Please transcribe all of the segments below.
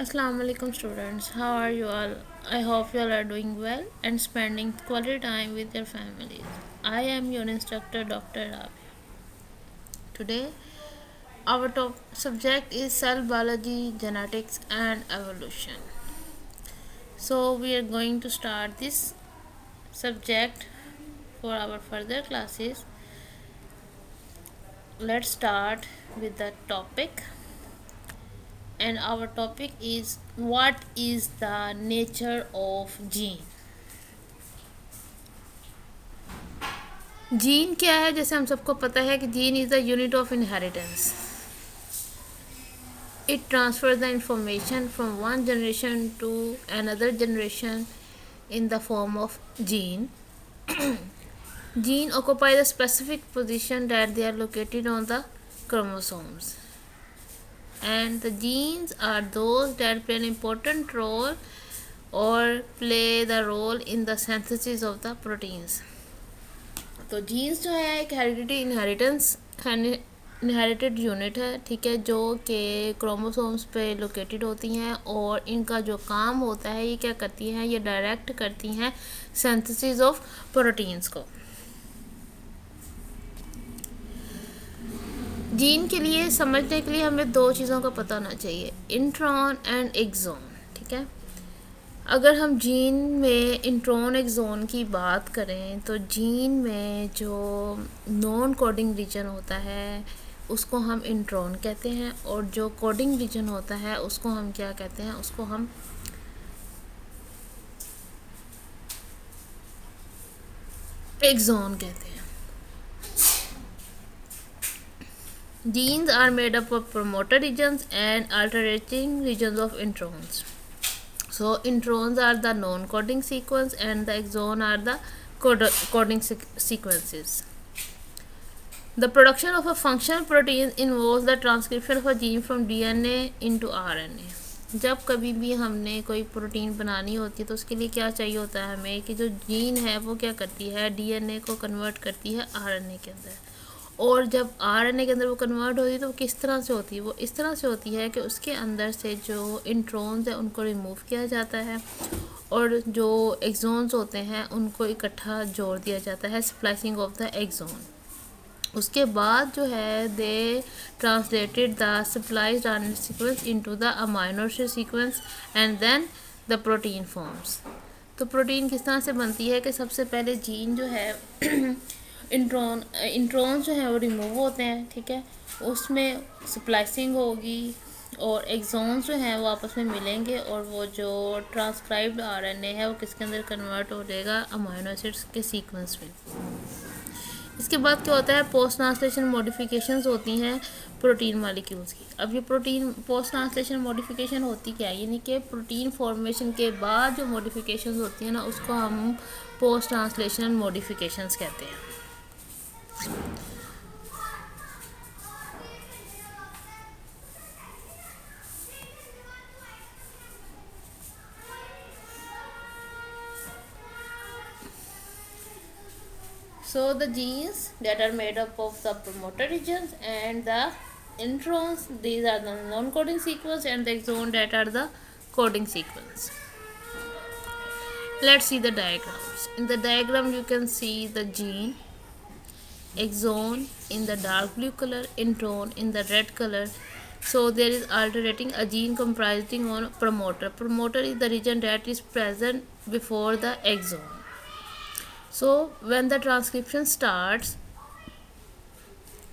Assalamu alaikum students. How are you all? I hope you all are doing well and spending quality time with your families. I am your instructor Dr. Rabia. Today our top subject is cell biology, genetics and evolution. So we are going to start this subject for our further classes. Let's start with the topic, and our topic is what is the nature of gene. Gene क्या है? जैसे हम सबको पता है कि gene is the unit of inheritance. It transfer the information from one generation to another generation in the form of gene. Gene occupy the specific position that they are located on the chromosomes, and the genes are those that play an important role or play the role in the synthesis of the proteins. तो jeans जो है एक heredity inherited unit है, ठीक है, जो कि chromosomes पे लोकेटेड होती हैं और इनका जो काम होता है ये क्या करती हैं, ये डायरेक्ट करती हैं सिंथेसिस ऑफ प्रोटीन्स को. जीन के लिए समझने के लिए हमें दो चीज़ों का पता होना चाहिए, इंट्रॉन एंड एक्सॉन. ठीक है, अगर हम जीन में इंट्रॉन एक्सॉन की बात करें तो जीन में जो नॉन कोडिंग रीजन होता है उसको हम इंट्रॉन कहते हैं, और जो कोडिंग रीजन होता है उसको हम क्या कहते हैं, उसको हम एक्सॉन कहते हैं. Genes are made up of promoter regions and alternating regions of introns. So introns are the non-coding sequence and the exon are the coding sequences. The production of a functional protein involves the transcription of a gene from DNA into RNA. जब कभी भी हमने कोई protein बनानी होती है तो उसके लिए क्या चाहिए होता है हमें कि जो जीन है वो क्या करती है, डीएनए को कन्वर्ट करती है आरएनए के अंदर. और जब आरएनए के अंदर वो कन्वर्ट होती है तो वो किस तरह से होती है, वो इस तरह से होती है कि उसके अंदर से जो इंट्रॉन्स हैं उनको रिमूव किया जाता है और जो एक्सॉन्स होते हैं उनको इकट्ठा जोड़ दिया जाता है, स्प्लाइसिंग ऑफ द एक्सॉन. उसके बाद जो है they translated the spliced RNA sequence into the amino acid sequence and then the protein forms. तो प्रोटीन किस तरह से बनती है कि सबसे पहले जीन जो है इंट्रॉन्स जो हैं वो रिमूव होते हैं, ठीक है, उसमें स्प्लाइसिंग होगी और एक्सॉन्स जो हैं वो आपस में मिलेंगे और वो जो ट्रांसक्राइब्ड आरएनए है वो किसके अंदर कन्वर्ट हो जाएगा, अमाइनो एसिड्स के सीक्वेंस में. इसके बाद क्या होता है, पोस्ट ट्रांसलेशन मॉडिफिकेशंस होती हैं प्रोटीन मॉलिक्यूल्स की. अब ये प्रोटीन पोस्ट ट्रांसलेशन मॉडिफिकेशन होती क्या है, यानी कि प्रोटीन फॉर्मेशन के बाद जो मॉडिफिकेशंस होती हैं ना उसको हम पोस्ट ट्रांसलेशन मॉडिफिकेशंस कहते हैं. So the genes that are made up of the promoter regions and the introns, these are the non-coding sequence, and the exon that are the coding sequence. Let's see the diagrams. In the diagram you can see the gene, exon in the dark blue color, intron in the red color. So there is alternating a gene comprising on promoter. Promoter is the region that is present before the exon. So when the transcription starts,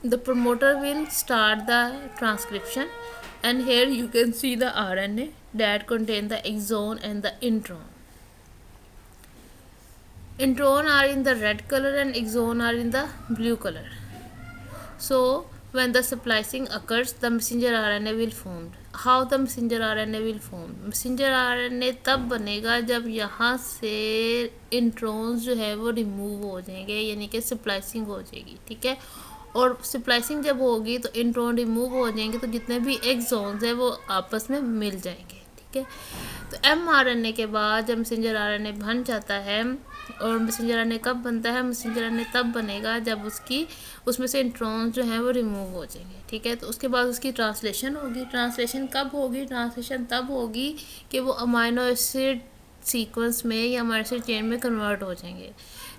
the promoter will start the transcription, and here you can see the RNA that contain the exon and the intron. Intron are in the red color and exon are in the blue color. So when the splicing occurs, the messenger RNA will formed. How the messenger RNA will form? Messenger RNA तब बनेगा जब यहाँ से introns जो है वो remove हो जाएंगे, यानी कि स्प्लाइसिंग हो जाएगी, ठीक है. और स्प्लाइसिंग जब होगी तो इंट्रॉन रिमूव हो जाएंगे तो जितने भी एक्सॉन्स हैं वो आपस में मिल जाएंगे, ठीक ठीक है। तो mRNA के बाद जब मैसेंजर RNA बन जाता है, और मैसेंजर RNA कब बनता है, मैसेंजर RNA तब बनेगा जब उसमें से इंट्रॉन्स जो हैं वो रिमूव हो जाएंगे, ठीक है। तो उसके बाद उसकी ट्रांसलेशन होगी। ट्रांसलेशन कब होगी? ट्रांसलेशन तब होगी कि वो अमाइनो एसिड सीक्वेंस में या अमाइनो एसिड चेन में कन्वर्ट हो जाएंगे।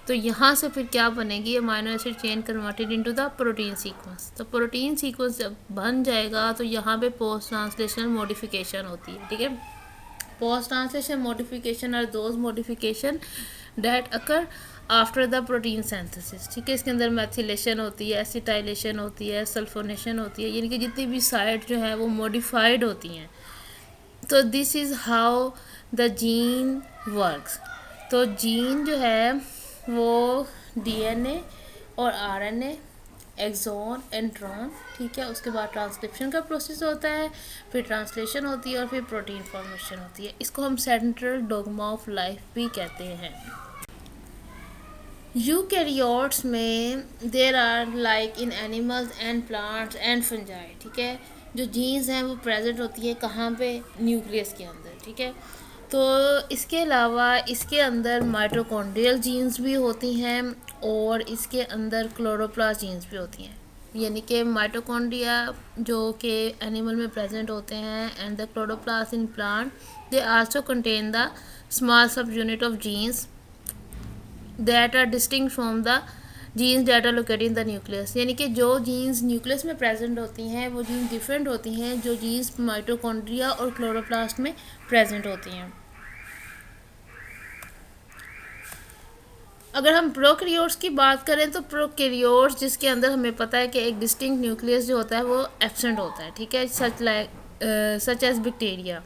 तो यहाँ से फिर क्या बनेगी? Amino acid chain converted into the protein sequence. तो प्रोटीन सीक्वेंस जब बन जाएगा तो यहाँ पे पोस्ट ट्रांसलेशनल मॉडिफिकेशन होती है, ठीक है। Post translation modification are those modification that occur after the protein synthesis, ठीक है। इसके अंदर मैथिलेशन होती है, एसिटाइलेशन होती है, सल्फोनेशन होती है, यानी कि जितनी भी साइट जो है वो मॉडिफाइड होती हैं। तो this is how the gene works. तो जीन जो है वो डीएनए और आरएनए, एक्सॉन, इंट्रॉन, ठीक है। उसके बाद ट्रांसक्रिप्शन का प्रोसेस होता है, फिर ट्रांसलेशन होती है और फिर प्रोटीन फॉर्मेशन होती है। इसको हम सेंट्रल डोग्मा ऑफ लाइफ भी कहते हैं। यूकैरियोट्स में there are like in animals and plants and fungi, ठीक है। जो जीन्स हैं वो प्रेजेंट होती है कहाँ पे? न्यूक्लियस के अंदर, ठीक है। तो इसके अलावा इसके अंदर माइटोकॉन्ड्रियल जीन्स भी होती हैं और इसके अंदर क्लोरोप्लास्ट जीन्स भी होती हैं, यानी कि माइटोकॉन्ड्रिया जो कि एनिमल में प्रेजेंट होते हैं and the chloroplast in plant, they also contain the small sub unit of genes that are distinct from the genes that are located in the nucleus. यानी कि जो जीन्स न्यूक्लियस में present होती हैं वो जीन्स डिफरेंट होती हैं जो जीन्स माइटोकॉन्ड्रिया और क्लोरोप्लास्ट में प्रेजेंट होती हैं। अगर हम प्रोकैरियोट्स की बात करें तो प्रोकैरियोट्स जिसके अंदर हमें पता है कि एक डिस्टिंक्ट न्यूक्लियस जो होता है वो एब्सेंट होता है, ठीक है, सच एज बैक्टीरिया।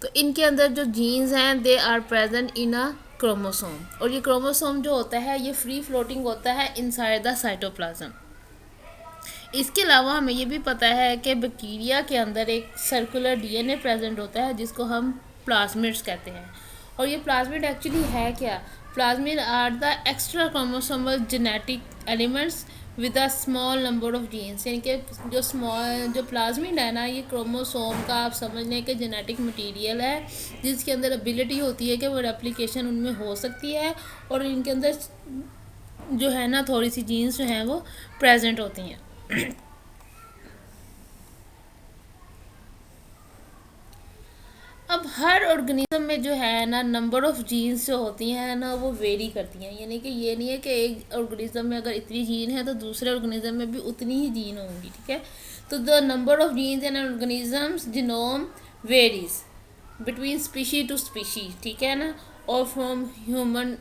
तो इनके अंदर जो जीन्स हैं they are present in a chromosome, और ये क्रोमोसोम जो होता है ये फ्री फ्लोटिंग होता है इनसाइड द साइटोप्लाज्म। इसके अलावा हमें ये भी पता है कि बैक्टीरिया के अंदर एक सर्कुलर डीएनए प्रेजेंट होता है जिसको हम प्लाज्मिड्स कहते हैं। और ये प्लाज्मिड एक्चुअली है क्या? Plasmid are the extra chromosomal genetic elements with a small number of genes, यानी कि जो प्लाज्मिड है ना, ये क्रोमोसोम का आप समझ लें कि जेनेटिक मटेरियल है जिसके अंदर एबिलिटी होती है कि वो रेप्लिकेशन उनमें हो सकती है, और इनके अंदर जो है ना थोड़ी सी जीन्स जो हैं वो प्रेजेंट होती हैं। अब हर ऑर्गेनिज्म में जो है ना नंबर ऑफ जीन्स जो होती हैं ना वो वेरी करती हैं, यानी कि ये नहीं है कि एक ऑर्गेनिज्म में अगर इतनी जीन है तो दूसरे ऑर्गेनिज्म में भी उतनी ही जीन होंगी, ठीक है। तो the number of genes in organisms genome varies between species to species, ठीक है ना, और from human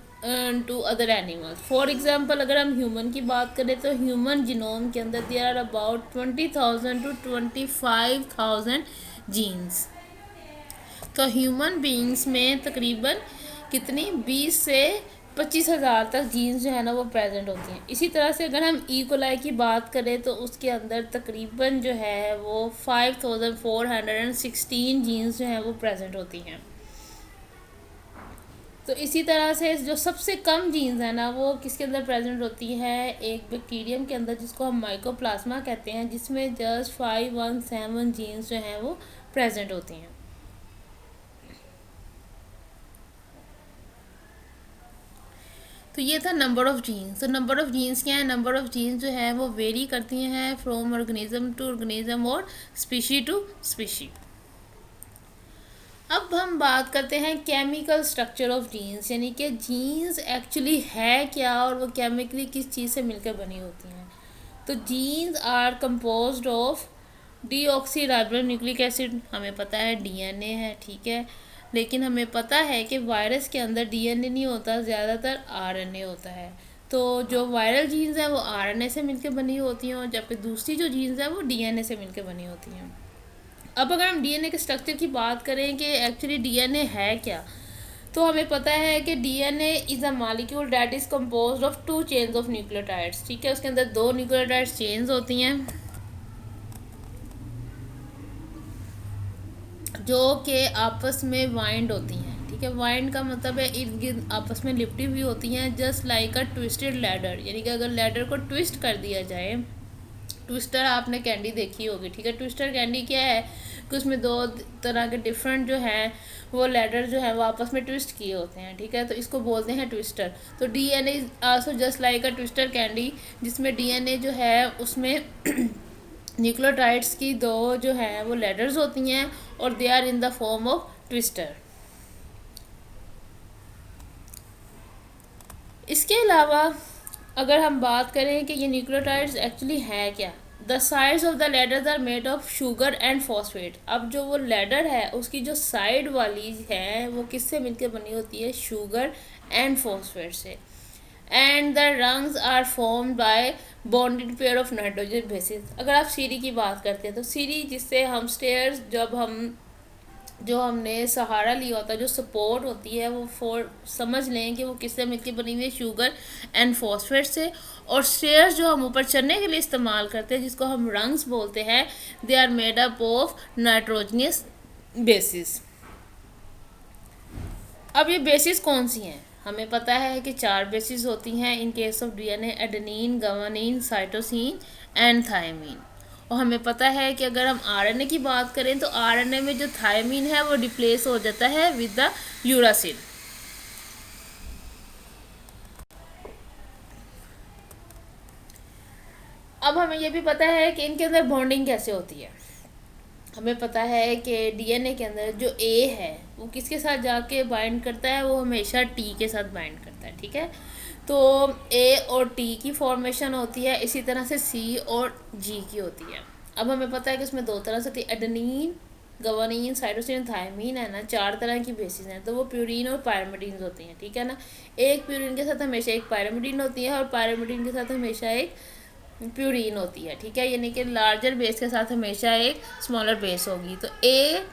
to other animals. For example अगर हम ह्यूमन की बात करें तो ह्यूमन जीनोम के अंदर there are about 20,000 to 25,000 genes. तो ह्यूमन बीइंग्स में तकरीबन कितनी 20 से 25,000 तक जीन्स जो है ना वो प्रेजेंट होती हैं। इसी तरह से अगर हम ई-कोलाई की बात करें तो उसके अंदर तकरीबन जो है वो 5,416 जीन्स जो हैं वो प्रेजेंट होती हैं। तो इसी तरह से जो सबसे कम जीन्स है ना वो किसके अंदर प्रेजेंट होती है? एक बैक्टीरियम के अंदर जिसको हम माइकोप्लाज्मा कहते हैं, जिसमें जस्ट 517 जीन्स जो हैं वो प्रेजेंट होती हैं। तो ये था नंबर ऑफ़ जीन्स। तो नंबर ऑफ़ जीन्स क्या है? नंबर ऑफ़ जीन्स जो है वो वेरी करती हैं फ्रॉम ऑर्गेनिज्म टू ऑर्गेनिज्म और स्पीशी टू स्पीशी। अब हम बात करते हैं केमिकल स्ट्रक्चर ऑफ जीन्स, यानी कि जीन्स एक्चुअली है क्या और वो केमिकली किस चीज़ से मिलकर बनी होती हैं। तो genes are composed of deoxyribo nucleic acid, हमें पता है डीएनए है, ठीक है, लेकिन हमें पता है कि वायरस के अंदर डीएनए नहीं होता, ज़्यादातर आरएनए होता है। तो जो वायरल जीन्स हैं वो आरएनए से मिलकर बनी होती हैं और जबकि दूसरी जो जीन्स हैं वो डीएनए से मिलकर बनी होती हैं। अब अगर हम डीएनए के स्ट्रक्चर की बात करें कि एक्चुअली डीएनए है क्या, तो हमें पता है कि DNA is a molecule that is composed of 2 chains of nucleotides, ठीक है। उसके अंदर 2 न्यूक्लियोटाइड्स चेन्स होती हैं जो कि आपस में वाइंड होती हैं, ठीक है। वाइंड का मतलब है इर्द गिर्द आपस में लिपटी हुई होती हैं, जस्ट लाइक अ ट्विस्टेड लैडर, यानी कि अगर लैडर को ट्विस्ट कर दिया जाए, ट्विस्टर आपने कैंडी देखी होगी, ठीक है। ट्विस्टर कैंडी क्या है? कि उसमें दो तरह के डिफरेंट जो है वो लेटर जो है वो आपस में ट्विस्ट किए होते हैं, ठीक है, तो इसको बोलते हैं ट्विस्टर। तो DNA is also just like a twister candy, जिसमें डीएनए जो है उसमें न्यूक्लियोटाइड्स की दो जो है वो लेटर्स होती हैं और they are in the form of twister. इसके अलावा अगर हम बात करें कि ये न्यूक्लियोटाइड्स एक्चुअली है क्या, the sides of the ladders are made of sugar and phosphate. अब जो वो लेडर है उसकी जो साइड वाली है वो किससे मिलकर बनी होती है, शुगर एंड फॉस्फेट से। And the rungs are formed by bonded pair of nitrogen bases. अगर आप सीढ़ी की बात करते हैं तो सीढ़ी जिससे हम स्टेयर्स जब हम जो हमने सहारा लिया होता है, जो सपोर्ट होती है वो समझ लें कि वो किससे मिलकर बनी हुई है, शुगर एंड फॉस्फेट से। और स्टेयर्स जो हम ऊपर चढ़ने के लिए इस्तेमाल करते हैं जिसको हम रंग्स बोलते हैं, they are made up of nitrogenous bases. अब ये बेसिस कौन सी हैं, हमें पता है कि 4 बेसिस होती हैं in case of DNA, adenine, guanine, cytosine and thymine. और हमें पता है कि अगर हम आरएनए की बात करें तो आरएनए में जो थायमीन है वो रिप्लेस हो जाता है विद द यूरासिल। अब हमें ये भी पता है कि इनके अंदर बॉन्डिंग कैसे होती है। हमें पता है कि डीएनए के अंदर जो ए है वो किसके साथ जाके बाइंड करता है, वो हमेशा टी के साथ बाइंड करता है, ठीक है। तो ए और टी की फॉर्मेशन होती है, इसी तरह से सी और जी की होती है। अब हमें पता है कि इसमें 2 तरह से होती है, एडेनिन, गुआनिन, साइटोसिन, थायमीन है ना, 4 तरह की बेसिस हैं। तो वो प्यूरिन और पायरिमिडीन होती हैं, ठीक है ना। एक प्यूरिन के साथ हमेशा एक पायरिमिडीन होती है और पायरिमिडीन के साथ हमेशा एक प्यूरिन होती है, ठीक है, यानी कि लार्जर बेस के साथ हमेशा एक स्मॉलर बेस होगी। तो ए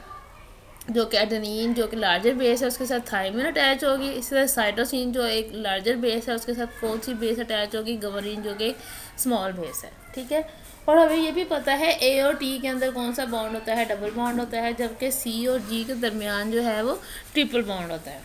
जो कि एडेनिन जो कि लार्जर बेस है उसके साथ थायमीन अटैच होगी, इसी तरह साइटोसिन जो एक लार्जर बेस है उसके साथ कौन सी बेस अटैच होगी, गुआनिन जो कि स्मॉल बेस है, ठीक है। और हमें ये भी पता है ए और टी के अंदर कौन सा बॉन्ड होता है, डबल बॉन्ड होता है, जबकि सी और जी के दरमियान जो है वो ट्रिपल बॉन्ड होता है।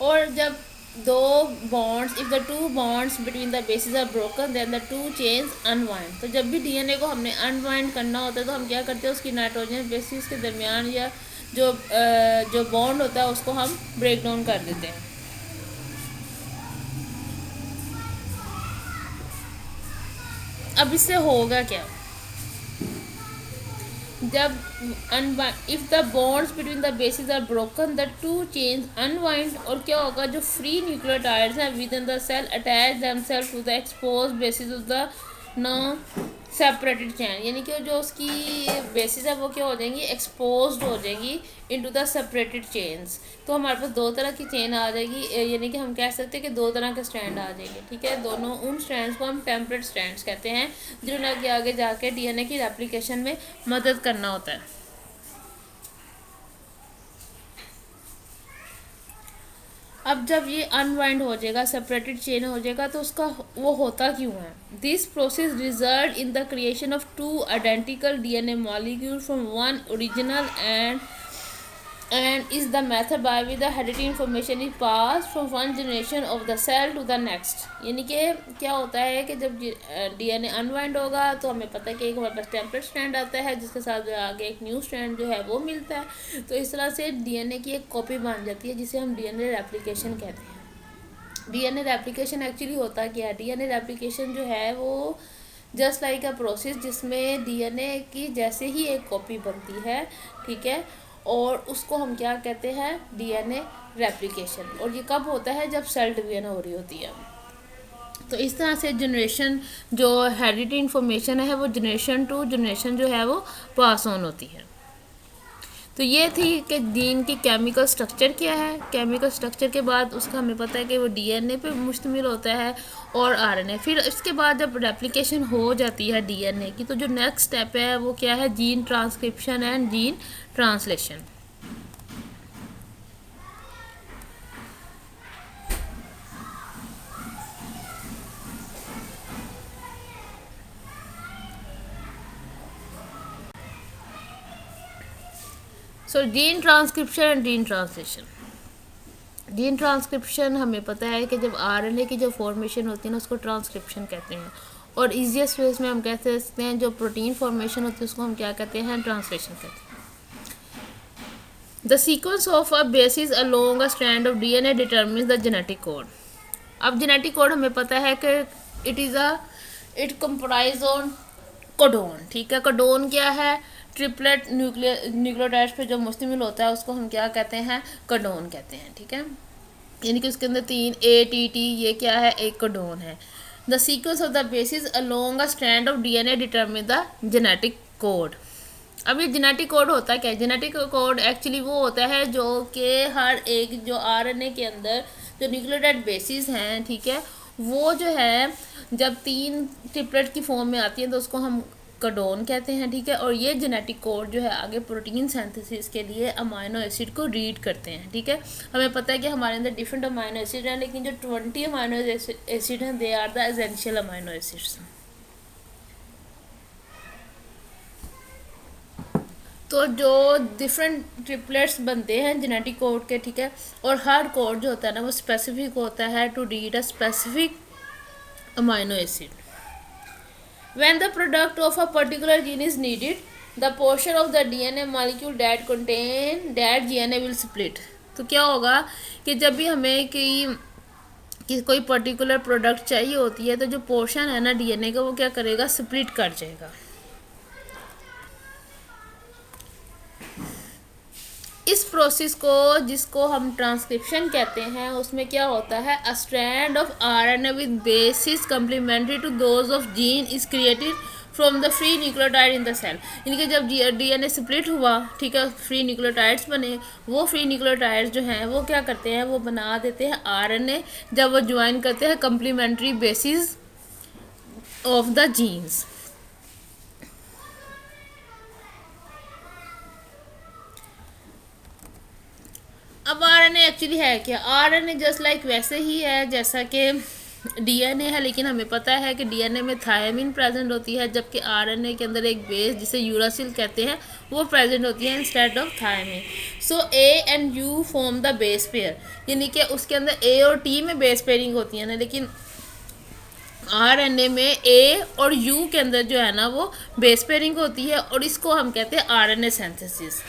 और जब दो bonds, if the two bonds between the bases are broken then the two chains unwind. तो जब भी डीएनए को हमने अनवाइंड करना होता है तो हम क्या करते हैं, उसकी नाइट्रोजन बेसिस के दरमियान या जो बॉन्ड होता है उसको हम ब्रेक डाउन कर देते हैं। अब इससे होगा क्या, जब if the bonds between the bases are broken the two chains unwind. और क्या होगा, जो फ्री न्यूक्लियोटाइड्स हैं within the cell attach themself to the expose bases of the non separated chain, यानी कि जो उसकी बेसिस है वो क्या हो जाएंगी, एक्सपोज्ड हो जाएंगी इनटू द सेपरेटेड चेन्स। तो हमारे पास 2 तरह की चेन आ जाएगी, यानी कि हम कह सकते हैं कि 2 तरह के स्ट्रैंड आ जाएंगे, ठीक है। दोनों उन स्ट्रैंड्स को हम टेम्परेट स्ट्रैंड्स कहते हैं जिन्होंने आगे जाके डीएनए की रेप्लिकेशन में मदद करना होता है। अब जब ये अनवाइंड हो जाएगा, सेपरेटेड चेन हो जाएगा, तो उसका वो होता क्यों है, this process result in the creation of 2 identical DNA molecule from one original and is the method by which the hereditary information is passed from one generation of the cell to the next। यानी कि क्या होता है कि जब DNA unwind होगा तो हमें पता है कि एक हमारे पास टेम्पलेट स्ट्रैंड आता है जिसके साथ आगे एक न्यू स्ट्रैंड जो है वो मिलता है। तो इस तरह से डीएनए की एक कॉपी बन जाती है जिसे हम डीएनए रेप्लिकेशन कहते हैं। डीएनए रेप्लिकेशन एक्चुअली होता क्या है, डीएनए रेप्लिकेशन जो है वो जस्ट लाइक अ प्रोसेस जिसमें डीएनए की जैसे ही एक कॉपी बनती है, ठीक है, और उसको हम क्या कहते हैं, डीएनए रेप्लिकेशन। और ये कब होता है, जब सेल डिवीजन हो रही होती है। तो इस तरह से जनरेशन जो हेरिडिटरी इंफॉर्मेशन है वो जनरेशन टू जनरेशन जो है वो पास ऑन होती है। तो ये थी कि जीन की केमिकल स्ट्रक्चर क्या है। केमिकल स्ट्रक्चर के बाद उसका हमें पता है कि वो डीएनए पे मुश्तमिल होता है और आरएनए। फिर इसके बाद जब रेप्लिकेशन हो जाती है डीएनए की, तो जो नेक्स्ट स्टेप है वो क्या है, gene transcription and gene translation. So gene transcription and gene translation. Gene transcription हमें पता है कि जब आरएनए की जो फॉर्मेशन होती है ना उसको ट्रांसक्रिप्शन कहते हैं, और ईजीएस्ट वे में हम कह सकते हैं जो प्रोटीन फॉर्मेशन होती है उसको हम क्या कहते हैं, ट्रांसलेशन कहते हैं। The sequence of a basis along a strand of DNA determines the genetic code. अब जेनेटिक कोड हमें पता है कि इट कंप्राइज ऑन कोडोन, ठीक है। कोडोन क्या है, ट्रिपलेट न्यूक्लियोटाइड्स पे जो मुश्तमिल होता है उसको हम क्या कहते हैं, कोडोन कहते हैं, ठीक है। यानी कि उसके अंदर 3 ATT ये क्या है, एक कोडोन है। The sequence of the basis along a strand of DNA determine the genetic code. अब ये जेनेटिक कोड होता क्या है, जेनेटिक कोड एक्चुअली वो होता है जो कि हर एक जो आरएनए के अंदर जो न्यूक्लियोटाइड बेसिस हैं, ठीक है, वो जो है जब 3 ट्रिपलेट की फॉर्म में आती है तो उसको हम कोडोन कहते हैं, ठीक है। और ये जेनेटिक कोड जो है आगे प्रोटीन सिंथेसिस के लिए अमाइनो एसिड को रीड करते हैं, ठीक है। हमें पता है कि हमारे अंदर डिफरेंट अमाइनो एसिड हैं, लेकिन जो 20 अमाइनो एसिड हैं they are the essential amino acids. तो जो डिफरेंट ट्रिपलेट्स बनते हैं जेनेटिक कोड के, ठीक है, और हर कोड जो होता है ना वो स्पेसिफिक होता है to read a specific amino acid. When the product of a particular gene is needed, the portion of the DNA molecule that contain that DNA will split। तो क्या होगा कि जब भी हमें कि कोई पर्टिकुलर प्रोडक्ट चाहिए होती है तो जो पोर्शन है ना डीएनए का वो क्या करेगा, स्प्लिट कर जाएगा। इस प्रोसेस को जिसको हम ट्रांसक्रिप्शन कहते हैं उसमें क्या होता है, a strand of RNA with bases complementary to those of gene is created from the free nucleotide in the cell. यानी कि जब डीएनए स्प्लिट हुआ, ठीक है, फ्री न्यूक्लियोटाइड्स बने, वो फ्री न्यूक्लियोटाइड्स जो हैं वो क्या करते हैं, वो बना देते हैं आरएनए जब वो ज्वाइन करते हैं complementary bases of the genes. अब आरएनए एक्चुअली है क्या, आरएनए जस्ट लाइक वैसे ही है जैसा कि डीएनए है, लेकिन हमें पता है कि डीएनए में थायमिन प्रेजेंट होती है जबकि आरएनए के अंदर एक बेस जिसे यूरासिल कहते हैं वो प्रेजेंट होती है instead of thymine. So A and U form the base pair, यानी कि उसके अंदर ए और टी में बेस पेयरिंग होती है ना, लेकिन आरएनए में ए और यू के अंदर जो है ना वो बेस पेयरिंग होती है और इसको हम कहते हैं RNA synthesis.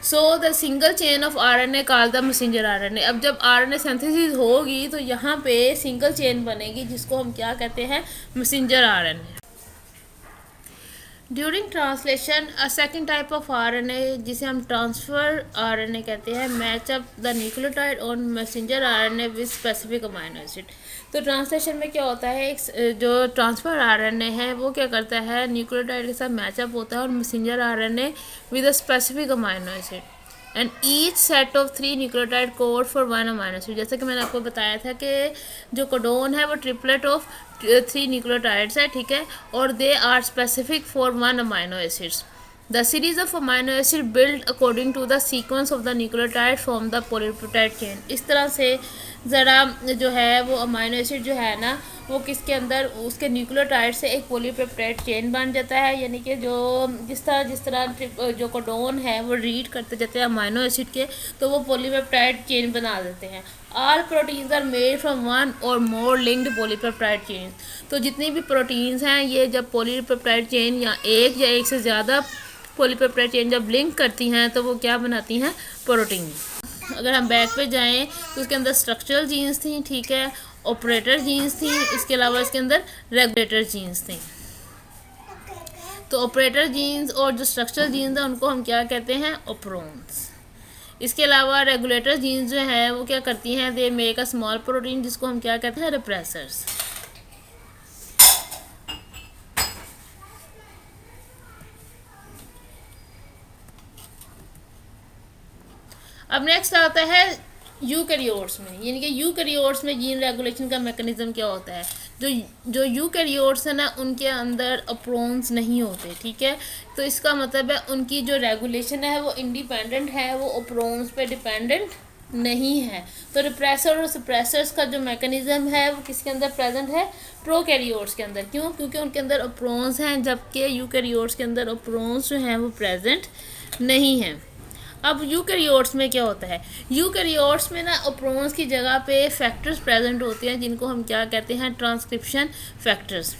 So the single chain of RNA called the messenger RNA. अब जब आरएनए सिंथेसिस होगी तो यहाँ पे सिंगल चेन बनेगी जिसको हम क्या कहते हैं, messenger RNA. During translation a second type of RNA जिसे हम ट्रांसफर आरएनए कहते हैं match up the nucleotide on messenger RNA with specific amino acid. तो ट्रांसलेशन में क्या होता है, एक जो ट्रांसफर आरएनए है वो क्या करता है, न्यूक्लियोटाइड के साथ मैचअप होता है और messenger RNA with a specific amino acid and each set of 3 nucleotide code for 1 amino acid. जैसे कि मैंने आपको बताया था कि जो कोडोन है वो ट्रिपलेट ऑफ 3 न्यूक्लियोटाइड्स है, ठीक है, और they are specific for 1 amino acids. The series of amino acid build according to the sequence of the nucleotide from the polypeptide chain. इस तरह से ज़रा जो है वो अमाइनो एसिड जो है ना वो किसके अंदर, उसके न्यूक्लियोटाइड से एक पॉलीपेप्टाइड चेन बन जाता है। यानी कि जो जिस तरह जो कोडोन है वो रीड करते जाते हैं अमाइनो एसिड के तो वो पॉलीपेप्टाइड चेन बना देते हैं। All proteins are made from 1 or more linked polypeptide chain. तो जितनी भी प्रोटीन्स हैं ये जब पॉलीपेप्टाइड चेन या एक से ज़्यादा पॉलीपेप्टाइड चेन जब लिंक करती हैं तो वो क्या बनाती हैं, प्रोटीन। अगर हम बैक पे जाएं तो उसके अंदर स्ट्रक्चरल जीन्स थी, ठीक है, ऑपरेटर जीन्स थी, इसके अलावा इसके अंदर रेगुलेटर जीन्स थी। तो ऑपरेटर जीन्स और जो स्ट्रक्चरल जीन्स हैं उनको हम क्या कहते हैं, ऑपरोन्स। इसके अलावा रेगुलेटर जीन्स जो है वो क्या करती हैं, they make a small protein जिसको हम क्या कहते हैं, रिप्रेसर्स। अब नेक्स्ट आता है यूकैरियोट्स में, यानी कि यूकैरियोट्स में जीन रेगुलेशन का मैकेनिज्म क्या होता है। जो यूकैरियोट्स है ना उनके अंदर अप्रोन्स नहीं होते, ठीक है, तो इसका मतलब है उनकी जो रेगुलेशन है वो इंडिपेंडेंट है, वो अप्रोन्स पे डिपेंडेंट नहीं है। तो रिप्रेसर और सप्रेसर्स का जो मैकेनिज्म है वो किसके अंदर प्रेजेंट है, प्रोकैरियोट्स के अंदर। क्यों, क्योंकि उनके अंदर अप्रोन्स हैं जबकि यूकैरियोट्स के अंदर अप्रोन्स जो हैं वो प्रेजेंट नहीं हैं। अब यूकैरियोट्स में क्या होता है, यूकैरियोट्स में ना अप्रोन्स की जगह पे फैक्टर्स प्रेजेंट होते हैं जिनको हम क्या कहते हैं, ट्रांसक्रिप्शन फैक्टर्स।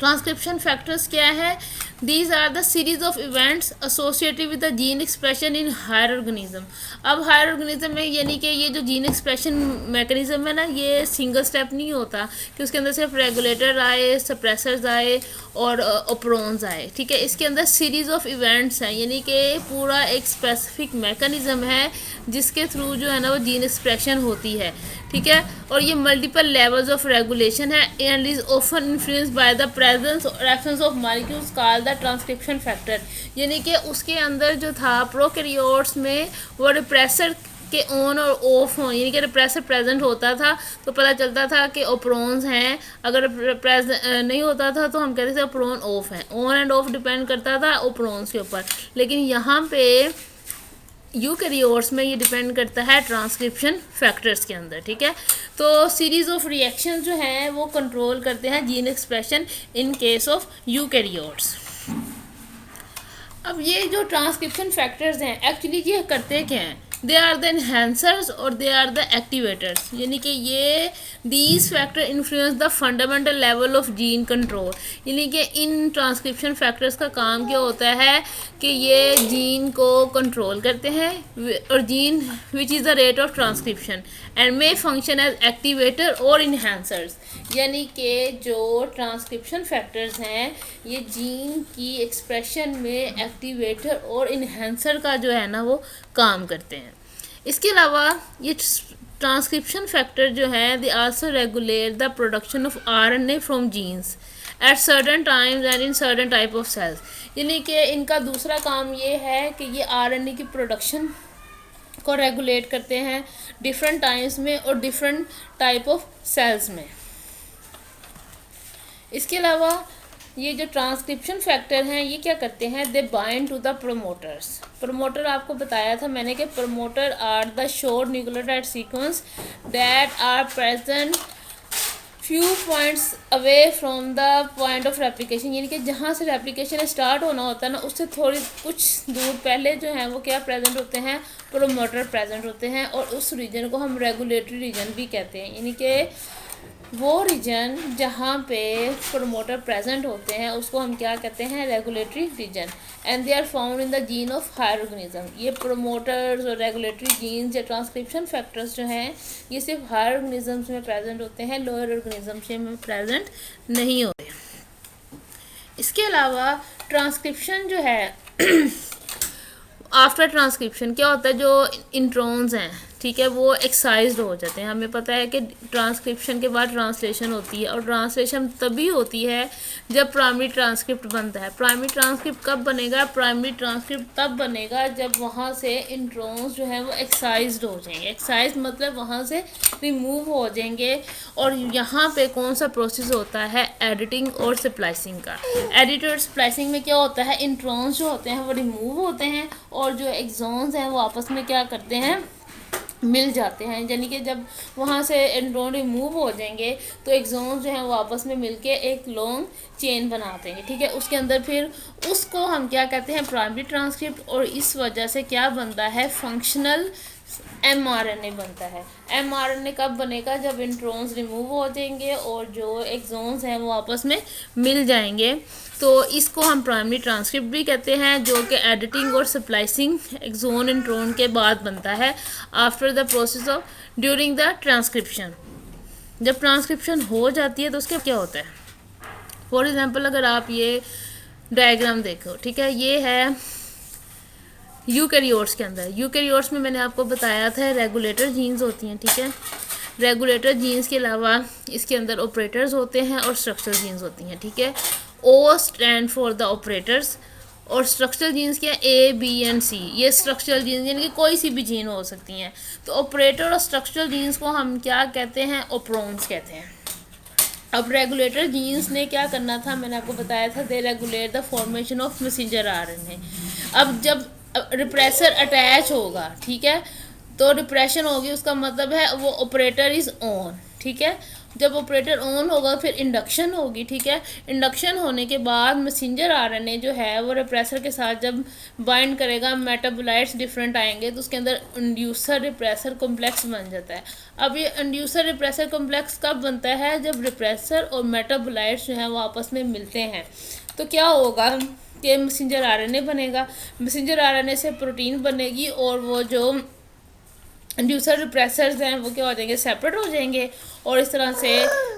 ट्रांसक्रिप्शन फैक्टर्स क्या है? These are the series of events associated with the gene expression in higher organism. अब हायर ऑर्गेनिज्म में यानी कि ये जो जीन एक्सप्रेशन मैकेनिज्म है ना, ये सिंगल स्टेप नहीं होता कि उसके अंदर सिर्फ रेगुलेटर आए, सप्रेसर्स आए और ऑपरोन्स आए, ठीक है। इसके अंदर सीरीज ऑफ इवेंट्स हैं, यानी कि पूरा एक स्पेसिफिक मैकेनिज्म है जिसके थ्रू जो है ना वो जीन एक्सप्रेशन होती है, ठीक है। और ये मल्टीपल लेवल्स ऑफ रेगुलेशन है and is often influenced by the presence और absence of molecules called the transcription factor. यानी कि उसके अंदर जो था प्रोकैरियोट्स में वो रिप्रेसर के ऑन और ऑफ हों, यानी कि रिप्रेसर प्रेजेंट होता था तो पता चलता था कि ऑपरोन्स हैं, अगर नहीं होता था तो हम कहते थे ऑपरोन ऑफ है। ऑन एंड ऑफ डिपेंड करता था ऑपरोन्स के ऊपर, लेकिन यहाँ पे यूकैरियोट्स में ये डिपेंड करता है ट्रांसक्रिप्शन फैक्टर्स के अंदर, ठीक है। तो सीरीज ऑफ रिएक्शन जो हैं वो कंट्रोल करते हैं gene expression in case of eukaryotes. अब ये जो ट्रांसक्रिप्शन फैक्टर्स हैं एक्चुअली ये करते क्या हैं? दे आर द एनहेंसर्स और दे आर द एक्टिवेटर्स, यानी कि ये these factor influence the fundamental level of gene control. यानी कि इन ट्रांसक्रिप्शन फैक्टर्स का काम क्या होता है कि ये जीन को कंट्रोल करते हैं और gene which is the rate of transcription and may function as activator or enhancers. यानी कि जो ट्रांसक्रिप्शन फैक्टर्स हैं ये जीन की एक्सप्रेशन में एक्टिवेटर और इन्हेंसर का जो है ना वो काम करते हैं। इसके अलावा ये ट्रांसक्रिप्शन फैक्टर जो है they also regulate the production of RNA from genes at certain times and in certain type of cells. यानी कि इनका दूसरा काम ये है कि ये आरएनए की प्रोडक्शन को रेगुलेट करते हैं डिफरेंट टाइम्स में और डिफरेंट टाइप ऑफ सेल्स में। इसके अलावा ये जो ट्रांसक्रिप्शन फैक्टर हैं ये क्या करते हैं? They bind to the promoters. Promoter आपको बताया था मैंने कि promoter are the short nucleotide sequence that are present few points away from the point of replication. यानी कि जहाँ से रेप्लिकेशन स्टार्ट होना होता है ना उससे थोड़ी कुछ दूर पहले जो है वो क्या प्रेजेंट होते हैं? प्रोमोटर प्रेजेंट होते हैं और उस रीजन को हम रेगुलेटरी रीजन भी कहते हैं। यानी कि वो रीजन जहाँ पे प्रोमोटर प्रेजेंट होते हैं उसको हम क्या कहते हैं? Regulatory region. And they are found in the gene of higher organism. ये प्रोमोटर्स और रेगुलेटरी जीन्स या ट्रांसक्रिप्शन फैक्टर्स जो हैं ये सिर्फ हायर ऑर्गेनिजम्स में प्रेजेंट होते हैं, लोअर ऑर्गेनिजम्स में प्रेजेंट नहीं होते। इसके अलावा ट्रांसक्रिप्शन जो है आफ्टर ट्रांसक्रिप्शन क्या होता है? जो इंट्रॉन्स हैं, ठीक है, वो एक्साइज्ड हो जाते हैं। हमें पता है कि ट्रांसक्रिप्शन के बाद ट्रांसलेशन होती है और ट्रांसलेशन तभी होती है जब प्राइमरी ट्रांसक्रिप्ट बनता है। प्राइमरी ट्रांसक्रिप्ट कब बनेगा? प्राइमरी ट्रांसक्रिप्ट तब बनेगा जब वहाँ से इंट्रॉन्स जो है वो एक्साइज्ड हो जाएंगे। एक्साइज मतलब वहाँ से रिमूव हो जाएंगे। और यहाँ पे कौन सा प्रोसेस होता है? एडिटिंग और स्प्लाइसिंग का। एडिट और स्प्लाइसिंग में क्या होता है? इंट्रॉन्स जो होते हैं वो रिमूव होते हैं और जो एक्सॉन्स हैं वो आपस में क्या करते हैं? मिल जाते हैं। यानी कि जब वहाँ से इंट्रॉन रिमूव हो जाएंगे तो एक्सॉन्स जो हैं वो आपस में मिलके एक लॉन्ग चेन बनाते हैं, ठीक है। उसके अंदर फिर उसको हम क्या कहते हैं? Primary transcript. और इस वजह से क्या बनता है? फंक्शनल mRNA बनता है। mRNA कब बनेगा? जब इंट्रॉन्स रिमूव हो जाएंगे और जो एक्सॉन्स हैं वो आपस में मिल जाएंगे। तो इसको हम प्राइमरी ट्रांसक्रिप्ट भी कहते हैं जो कि एडिटिंग और स्प्लाइसिंग एक्सॉन इंट्रॉन के बाद बनता है after the process of during the transcription. जब ट्रांसक्रिप्शन हो जाती है तो उसके क्या होता है? फॉर एग्जांपल अगर आप ये डायग्राम देखो, ठीक है, ये है यूकैरियोट्स के अंदर। यूकैरियोट्स में मैंने आपको बताया था रेगुलेटर जीन्स होती हैं, ठीक है। रेगुलेटर जीन्स के अलावा इसके अंदर ऑपरेटर्स होते हैं और स्ट्रक्चरल जीन्स होती हैं, ठीक है। O stand for the operators और स्ट्रक्चरल जीन्स क्या? A, B and C. ये स्ट्रक्चरल जीन्स यानी कि कोई सी भी जीन हो सकती हैं। तो ऑपरेटर और स्ट्रक्चरल जीन्स को हम क्या कहते हैं? ऑपरोन्स कहते हैं। अब रेगुलेटर जीन्स ने क्या करना था? मैंने आपको बताया था they regulate the formation of messenger RNA. अब जब रिप्रेसर अटैच होगा, ठीक है, तो रिप्रेशन होगी, उसका मतलब है वो ऑपरेटर इज़ ऑन, ठीक है। जब ऑपरेटर ऑन होगा फिर इंडक्शन होगी, ठीक है। इंडक्शन होने के बाद मैसेंजर आरएनए जो है वो रिप्रेसर के साथ जब बाइंड करेगा, मेटाबोलाइट्स डिफरेंट आएंगे तो उसके अंदर इंड्यूसर रिप्रेसर कॉम्प्लेक्स बन जाता है। अब ये इंड्यूसर रिप्रेसर कॉम्प्लेक्स कब बनता है? जब रिप्रेसर और मेटाबोलाइट्स जो हैं वो आपस में मिलते हैं। तो क्या होगा कि मैसेंजर आरएनए बनेगा, मैसेंजर आरएनए से प्रोटीन बनेगी और वो जो इंड्यूसर रिप्रेसर्स हैं वो क्या हो जाएंगे? सेपरेट हो जाएंगे। और इस तरह से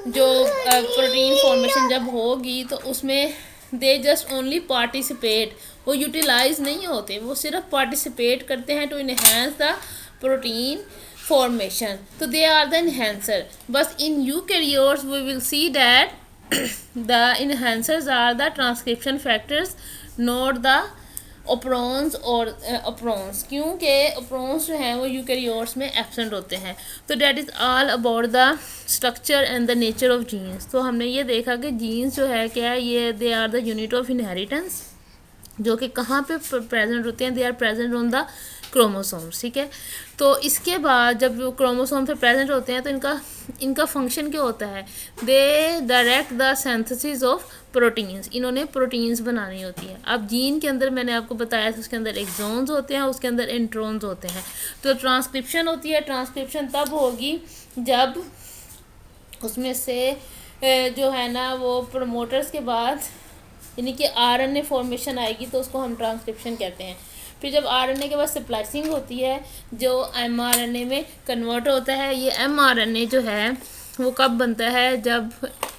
जो प्रोटीन फॉर्मेशन जब होगी तो उसमें दे जस्ट ओनली पार्टिसिपेट, वो यूटिलाइज नहीं होते, वो सिर्फ पार्टिसिपेट करते हैं to enhance the protein formation. तो दे आर द इनहेंसर। बस in eukaryotes we will see that the enhancers are the transcription factors, not the operons और ओप्रॉन्स, क्योंकि ओप्रॉन्स जो हैं वो यूकैरियोट्स में एब्सेंट होते हैं। तो that is all about the structure and the nature of genes. तो हमने ये देखा कि जीन्स जो है क्या है, ये they are the unit of inheritance, जो कि कहाँ पे प्रेजेंट होते हैं? They are present on the chromosomes, ठीक है। तो इसके बाद जब वो क्रोमोसोम पे प्रेजेंट होते हैं तो इनका फंक्शन क्या होता है? They direct the synthesis of proteins, इन्होंने प्रोटीन्स बनानी होती है। अब जीन के अंदर मैंने आपको बताया था उसके अंदर एक्सोन्स होते हैं, उसके अंदर इंट्रोन्स होते हैं। तो ट्रांसक्रिप्शन होती है, ट्रांसक्रिप्शन तब होगी जब उसमें से जो है ना वो प्रमोटर्स के बाद यानी कि आरएनए फॉर्मेशन आएगी तो उसको हम ट्रांसक्रिप्शन कहते हैं। फिर जब आरएनए के बाद स्प्लाइसिंग होती है जो एमआरएनए में कन्वर्ट होता है। ये एमआरएनए जो है वो कब बनता है? जब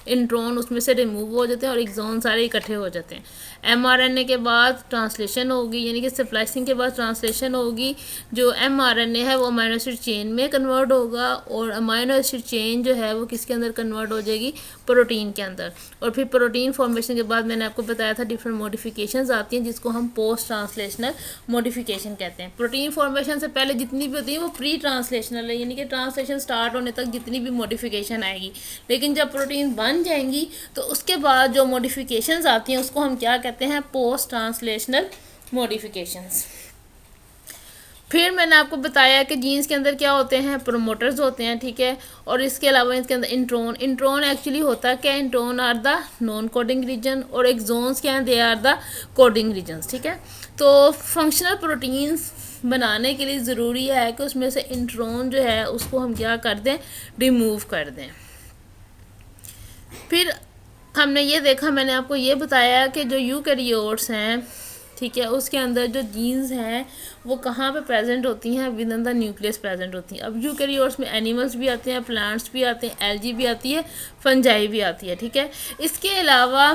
इंट्रॉन उसमें से रिमूव हो जाते हैं और एक्सॉन सारे इकट्ठे हो जाते हैं। एमआरएनए के बाद ट्रांसलेशन होगी, यानी कि स्प्लाइसिंग के बाद ट्रांसलेशन होगी। जो एमआरएनए है वो अमाइनो एसिड चेन में कन्वर्ट होगा और अमाइनो एसिड चेन जो है वो किसके अंदर कन्वर्ट हो जाएगी? प्रोटीन के अंदर। और फिर प्रोटीन फॉर्मेशन के बाद मैंने आपको बताया था डिफरेंट मॉडिफिकेशंस आती हैं जिसको हम पोस्ट ट्रांसलेशनल मॉडिफिकेशन कहते हैं। प्रोटीन फॉर्मेशन से पहले जितनी भी होती है वो प्री ट्रांसलेशनल है, यानी कि ट्रांसलेशन स्टार्ट होने तक जितनी भी मॉडिफिकेशन आएगी। लेकिन जब प्रोटीन बन जाएंगी तो उसके बाद जो मॉडिफिकेशंस आती हैं उसको हम क्या कहते हैं? Post translational modifications. फिर मैंने आपको बताया कि जीन्स के अंदर क्या होते हैं? प्रोमोटर्स होते हैं, ठीक है। और इसके अलावा इसके अंदर इंट्रोन एक्चुअली होता क्या है? Intron are the non coding region और एक्सोन्स क्या हैं? They are the coding regions, ठीक है। तो फंक्शनल प्रोटीन्स बनाने के लिए ज़रूरी है कि उसमें से इंट्रोन जो है उसको हम क्या कर दें? रिमूव कर दें। फिर हमने ये देखा, मैंने आपको ये बताया कि जो यूकैरियोट्स हैं, ठीक है, उसके अंदर जो जीन्स हैं वो कहाँ पे प्रेजेंट होती हैं? Within the nucleus present होती हैं। अब यूकैरियोट्स में एनिमल्स भी आते हैं, प्लांट्स भी आते हैं, एल्गी भी आती है, फंजाई भी आती है, ठीक है। इसके अलावा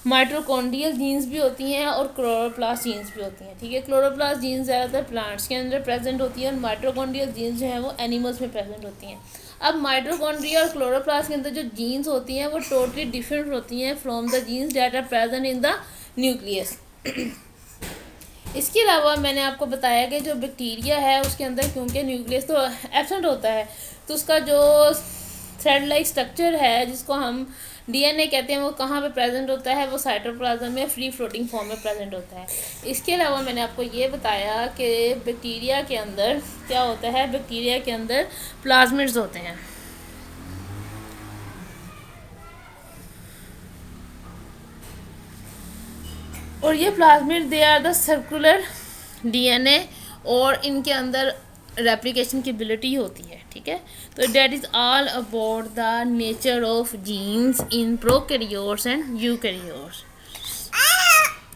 माइटोकॉन्ड्रियल जीन्स भी होती हैं और क्लोरोप्लास्ट जीन्स भी होती हैं, ठीक है। क्लोरोप्लास्ट जीन्स ज़्यादातर प्लांट्स के अंदर प्रेजेंट होती है और माइटोकॉन्ड्रियल जीन्स जो हैं वो एनिमल्स में प्रेजेंट होती हैं। अब माइटोकॉन्ड्रिया और क्लोरोप्लास्ट के अंदर जो जीन्स होती हैं वो टोटली डिफरेंट होती हैं from the genes that are present in the nucleus. इसके अलावा मैंने आपको बताया कि जो बैक्टीरिया है उसके अंदर क्योंकि न्यूक्लियस तो एब्सेंट होता है तो उसका जो थ्रेड लाइक स्ट्रक्चर है जिसको हम डीएनए कहते हैं वो कहाँ पे प्रेजेंट होता है? वो साइटोप्लाज्म में फ्री फ्लोटिंग फॉर्म में प्रेजेंट होता है। इसके अलावा मैंने आपको ये बताया कि बैक्टीरिया के अंदर क्या होता है? बैक्टीरिया के अंदर प्लाज्मिड्स होते हैं। और ये plasmid they are the circular DNA और इनके अंदर रेप्लिकेशन की एबिलिटी होती है, ठीक है। तो that is all about the nature of genes in prokaryotes and eukaryotes.